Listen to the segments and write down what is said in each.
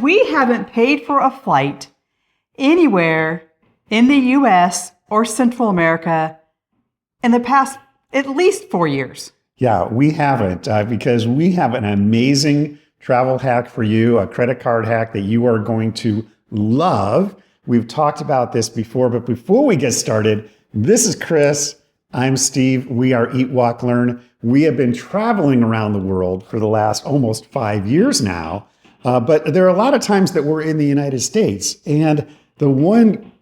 we haven't paid for a flight anywhere in the U.S. or Central America in the past at least 4 years. Yeah, we haven't because we have an amazing travel hack for you, a credit card hack that you are going to love. We've talked about this before, but before we get started, this is Chris. I'm Steve. We are EatWalkLearn. We have been traveling around the world for the last almost 5 years now, but there are a lot of times that we're in the United States. And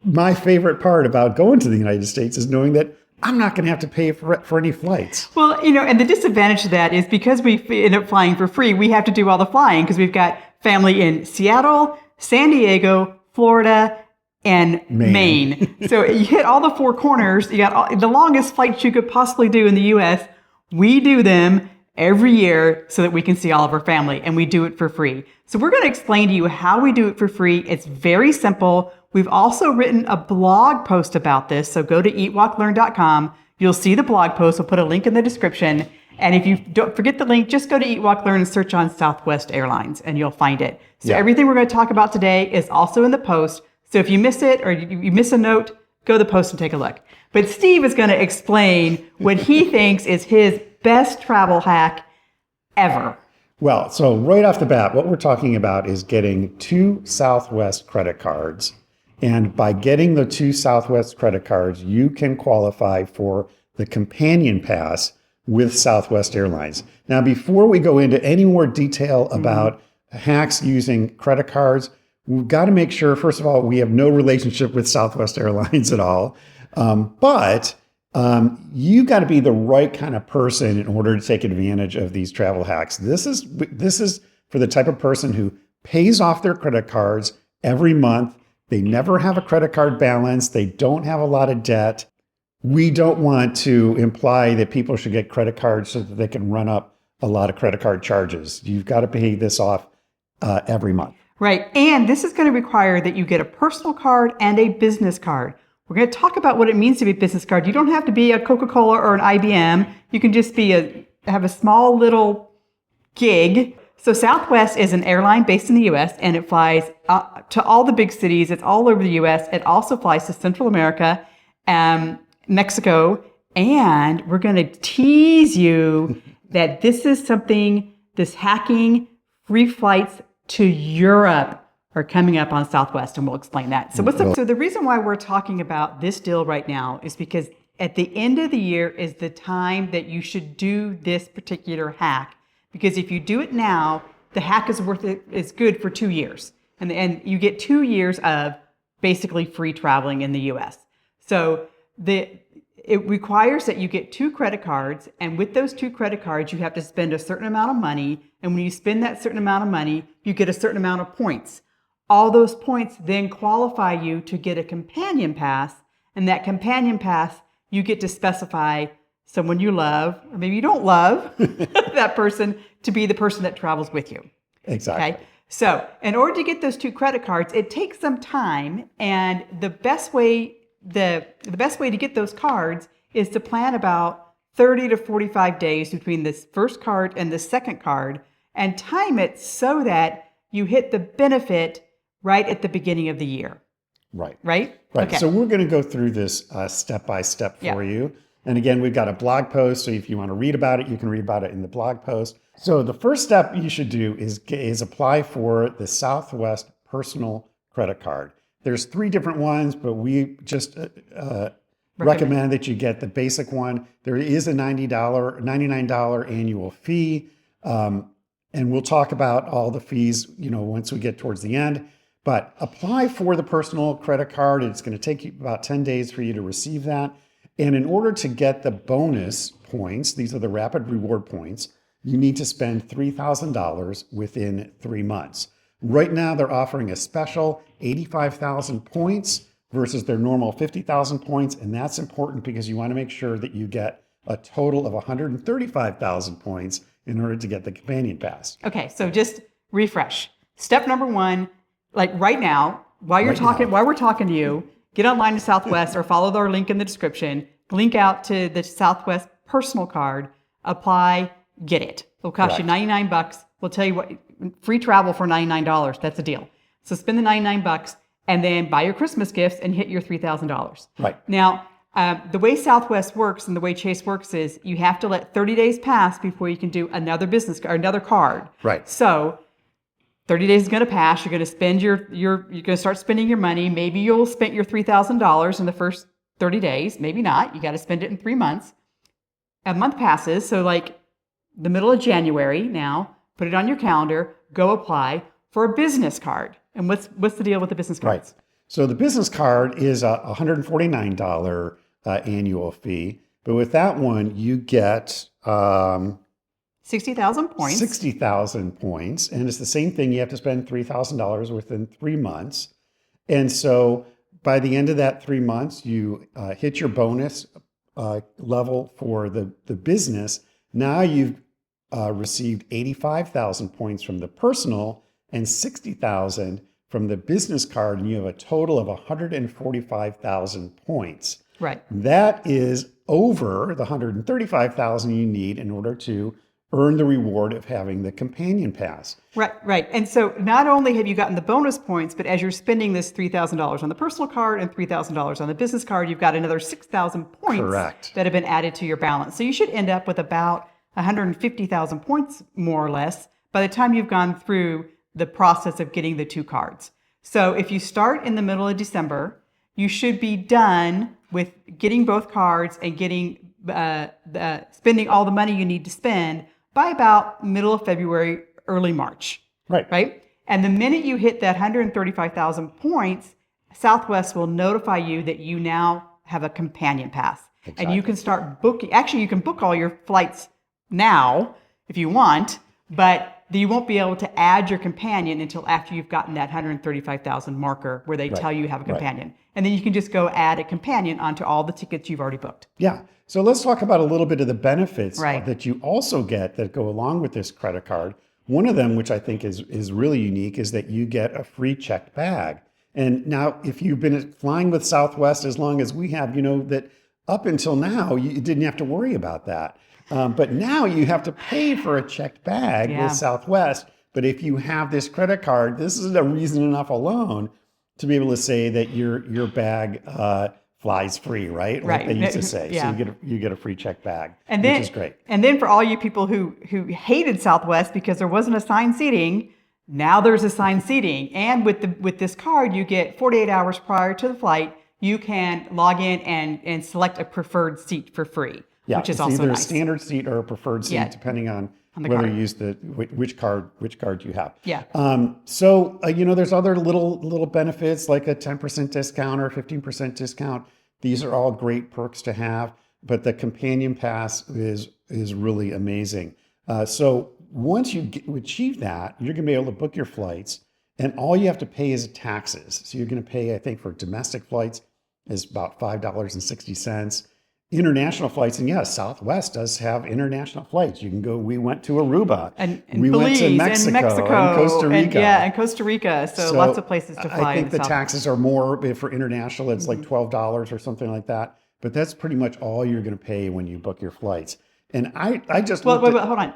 my favorite part about going to the United States is knowing that I'm not going to have to pay for any flights. Well, and the disadvantage to that is because we end up flying for free, we have to do all the flying because we've got family in Seattle, San Diego, Florida, and Maine. So you hit all the four corners. You got the longest flights you could possibly do in the U.S. We do them every year so that we can see all of our family, and we do it for free. So we're going to explain to you how we do it for free. It's very simple. We've also written a blog post about this. So go to eatwalklearn.com. You'll see the blog post. We'll put a link in the description. And if you don't forget the link, just go to EatWalkLearn and search on Southwest Airlines and you'll find it. So everything we're going to talk about today is also in the post. So if you miss it or you miss a note, go to the post and take a look. But Steve is going to explain what he thinks is his best travel hack ever. Well, so right off the bat, what we're talking about is getting 2 Southwest credit cards. And by getting the 2 Southwest credit cards, you can qualify for the companion pass with Southwest Airlines. Now, before we go into any more detail about hacks using credit cards, we've got to make sure, first of all, we have no relationship with Southwest Airlines at all. But you got to be the right kind of person in order to take advantage of these travel hacks. This is for the type of person who pays off their credit cards every month. They never have a credit card balance. They don't have a lot of debt. We don't want to imply that people should get credit cards so that they can run up a lot of credit card charges. You've got to pay this off every month. Right. And this is going to require that you get a personal card and a business card. We're going to talk about what it means to be a business card. You don't have to be a Coca-Cola or an IBM. You can just have a small little gig. So Southwest is an airline based in the U.S. and it flies to all the big cities. It's all over the U.S. It also flies to Central America, Mexico, and we're going to tease you that this hacking free flights to Europe are coming up on Southwest, and we'll explain that. So So the reason why we're talking about this deal right now is because at the end of the year is the time that you should do this particular hack. Because if you do it now, the hack is good for 2 years. And you get 2 years of basically free traveling in the US. So it requires that you get 2 credit cards. And with those 2 credit cards, you have to spend a certain amount of money. And when you spend that certain amount of money, you get a certain amount of points. All those points then qualify you to get a companion pass. And that companion pass, you get to specify someone you love, or maybe you don't love that person, to be the person that travels with you. Exactly. Okay? So in order to get those 2 credit cards, it takes some time. And the best way to get those cards is to plan about 30 to 45 days between this first card and the second card and time it so that you hit the benefit right at the beginning of the year. Right. Right? Right. Okay. So we're going to go through this step by step for you. And again, we've got a blog post. So if you want to read about it, you can read about it in the blog post. So the first step you should do is apply for the Southwest personal credit card. There's 3 different ones, but we just recommend that you get the basic one. There is a $99 annual fee. And we'll talk about all the fees, once we get towards the end. But apply for the personal credit card. It's going to take you about 10 days for you to receive that. And in order to get the bonus points, these are the rapid reward points, you need to spend $3,000 within 3 months. Right now, they're offering a special 85,000 points versus their normal 50,000 points. And that's important because you want to make sure that you get a total of 135,000 points in order to get the companion pass. Okay, so just refresh. Step number 1, like right now, while we're talking to you, get online to Southwest or follow our link in the description, link out to the Southwest personal card, apply, get it. It'll cost you $99. We'll tell you free travel for $99. That's a deal. So spend the $99 and then buy your Christmas gifts and hit your $3,000. Right. Now, the way Southwest works and the way Chase works is you have to let 30 days pass before you can do another business or another card. Right. So 30 days is going to pass. You're going to spend you're going to start spending your money. Maybe you'll spend your $3,000 in the first 30 days. Maybe not. You got to spend it in 3 months. A month passes. So like the middle of January now, put it on your calendar, go apply for a business card. And what's the deal with the business cards? Right. So the business card is a $149 annual fee. But with that one, you get 60,000 points. 60,000 points. And it's the same thing. You have to spend $3,000 within 3 months. And so by the end of that 3 months, you hit your bonus level for the business. Now you've received 85,000 points from the personal and 60,000 from the business card, and you have a total of 145,000 points. Right. That is over the 135,000 you need in order to earn the reward of having the companion pass. Right. And so not only have you gotten the bonus points, but as you're spending this $3,000 on the personal card and $3,000 on the business card, you've got another 6,000 points. Correct. That have been added to your balance. So you should end up with about 150,000 points, more or less, by the time you've gone through the process of getting the 2 cards. So if you start in the middle of December, you should be done with getting both cards and getting spending all the money you need to spend by about middle of February, early March. Right. And the minute you hit that 135,000 points, Southwest will notify you that you now have a companion pass. Exactly. And you can start booking. Actually, you can book all your flights now if you want, but you won't be able to add your companion until after you've gotten that 135,000 marker where they tell you have a companion. And then you can just go add a companion onto all the tickets you've already booked. Yeah. So let's talk about a little bit of the benefits that you also get that go along with this credit card. One of them, which I think is really unique, is that you get a free checked bag. And now, if you've been flying with Southwest as long as we have, you know that up until now, you didn't have to worry about that. But now you have to pay for a checked bag with Southwest. But if you have this credit card, this is a reason enough alone to be able to say that your bag flies free, right? Like they used to say. Yeah. So you get a free checked bag, which is great. And then for all you people who hated Southwest because there wasn't assigned seating, now there's assigned seating. And with this card, you get 48 hours prior to the flight, you can log in and select a preferred seat for free. Yeah, which is it's also either nice. A standard seat or a preferred seat, depending on whether card. you use which card you have. Yeah. So there's other little benefits like a 10% discount or 15% discount. These are all great perks to have, but the companion pass is really amazing. So once you achieve that, you're going to be able to book your flights, and all you have to pay is taxes. So you're going to pay, I think, for domestic flights is about $5.60. International flights, and yes, Southwest does have international flights. You can go. We went to Aruba, and we Belize, went to Mexico, and Costa Rica, and Costa Rica. So lots of places to fly. I think the taxes are more for international. It's like $12 or something like that. But that's pretty much all you're going to pay when you book your flights. And I just wait, hold on.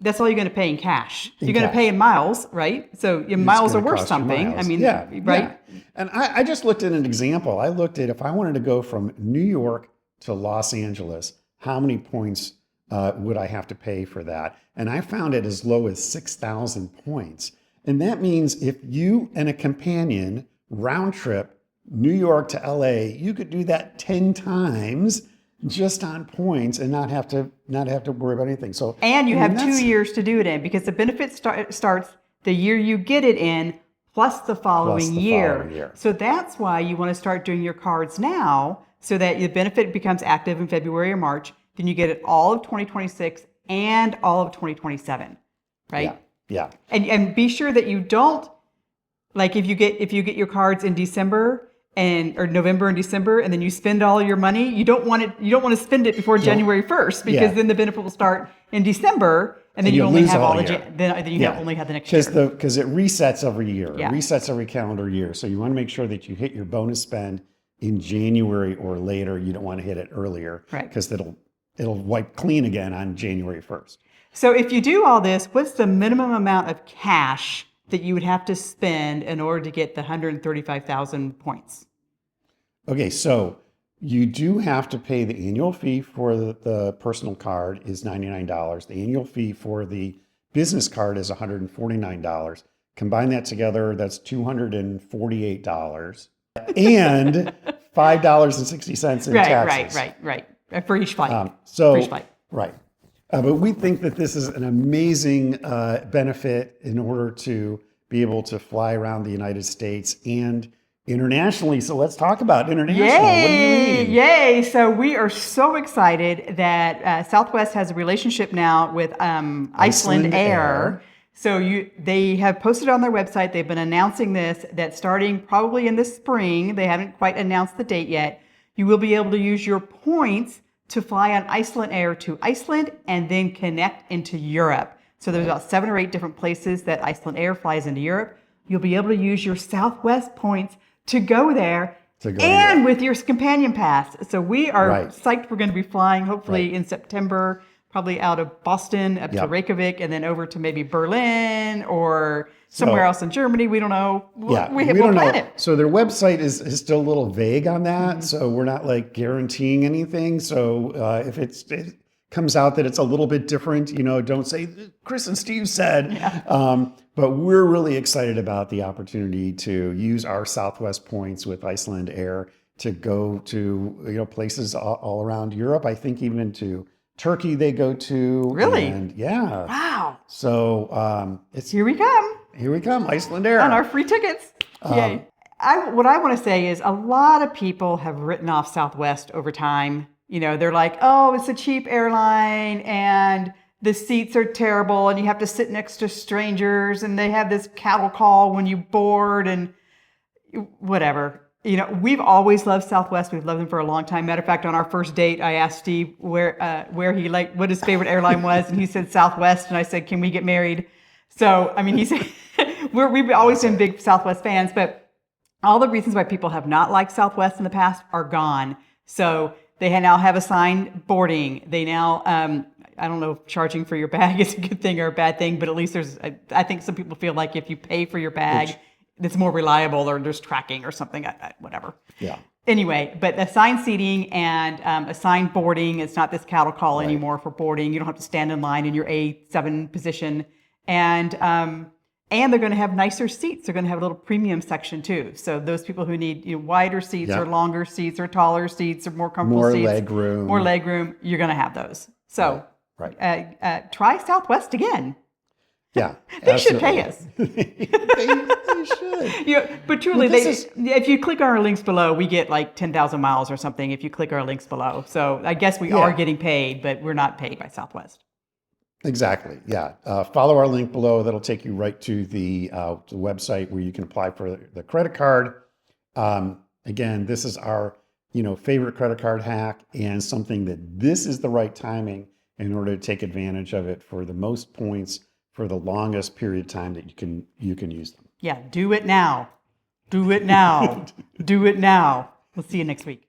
That's all you're going to pay in cash. You're going to pay in miles, right? So your miles are worth something. I mean, right? Yeah. And I just looked at an example. I looked at if I wanted to go from New York to Los Angeles, how many points would I have to pay for that? And I found it as low as 6,000 points. And that means if you and a companion round trip New York to LA, you could do that 10 times just on points and not have to worry about anything. So and you have 2 years to do it in, because the benefit starts the year you get it in plus the following year. So that's why you want to start doing your cards now, so that the benefit becomes active in February or March. Then you get it all of 2026 and all of 2027, right? Yeah. And be sure that you don't, like if you get your cards in December or November and December, and then you spend all your money, you don't want to spend it before January 1st, because then the benefit will start in December, and then you only have only have the next year. Because it resets every year. It resets every calendar year. So you want to make sure that you hit your bonus spend in January or later. You don't want to hit it earlier, right? Because it'll wipe clean again on January 1st. So if you do all this, what's the minimum amount of cash that you would have to spend in order to get the 135,000 points? Okay, so you do have to pay the annual fee for the personal card is $99. The annual fee for the business card is $149. Combine that together, that's $248 and $5.60 in taxes. Right. For each flight. For each flight. Right. But we think that this is an amazing benefit in order to be able to fly around the United States and internationally. So let's talk about international. Yay! What do you mean? Yay! So we are so excited that Southwest has a relationship now with Icelandair. So they have posted on their website, they've been announcing this, that starting probably in the spring, they haven't quite announced the date yet, you will be able to use your points to fly on Icelandair to Iceland and then connect into Europe. So there's about 7 or 8 different places that Icelandair flies into Europe. You'll be able to use your Southwest points to go there and with your companion pass. So we are psyched. We're going to be flying hopefully in September, probably out of Boston up to Reykjavik and then over to maybe Berlin or somewhere else in Germany. We don't know. We don't know. So their website is still a little vague on that. So we're not like guaranteeing anything. So if it comes out that it's a little bit different, don't say Chris and Steve said. But we're really excited about the opportunity to use our Southwest points with Icelandair to go to places all around Europe. I think even to Turkey they go to. Really? And Wow. So Here we come. Here we come, Icelandair. On our free tickets. Yay. What I want to say is a lot of people have written off Southwest over time. They're like, oh, it's a cheap airline and the seats are terrible and you have to sit next to strangers and they have this cattle call when you board and whatever. We've always loved Southwest. We've loved them for a long time. Matter of fact, on our first date, I asked Steve where he what his favorite airline was, and he said Southwest, and I said, "Can we get married?" So, he said we've always been big Southwest fans, but all the reasons why people have not liked Southwest in the past are gone. So they now have assigned boarding. They now, I don't know if charging for your bag is a good thing or a bad thing, but at least I think some people feel like if you pay for your bag, it's more reliable or there's tracking or something, whatever. Yeah. Anyway, but assigned seating and assigned boarding, it's not this cattle call anymore for boarding. You don't have to stand in line in your A7 position. And they're going to have nicer seats. They're going to have a little premium section too. So those people who need wider seats or longer seats or taller seats or more comfortable seats. More leg room. You're going to have those. So try Southwest again. Yeah, they should pay us. they should. But truly, if you click on our links below, we get like 10,000 miles or something if you click our links below. So I guess we are getting paid, but we're not paid by Southwest. Exactly. Yeah. Follow our link below. That'll take you right to the website where you can apply for the credit card. Again, this is our favorite credit card hack and something that this is the right timing in order to take advantage of it for the most points for the longest period of time that you can use them. Yeah, do it now. Do it now. Do it now. We'll see you next week.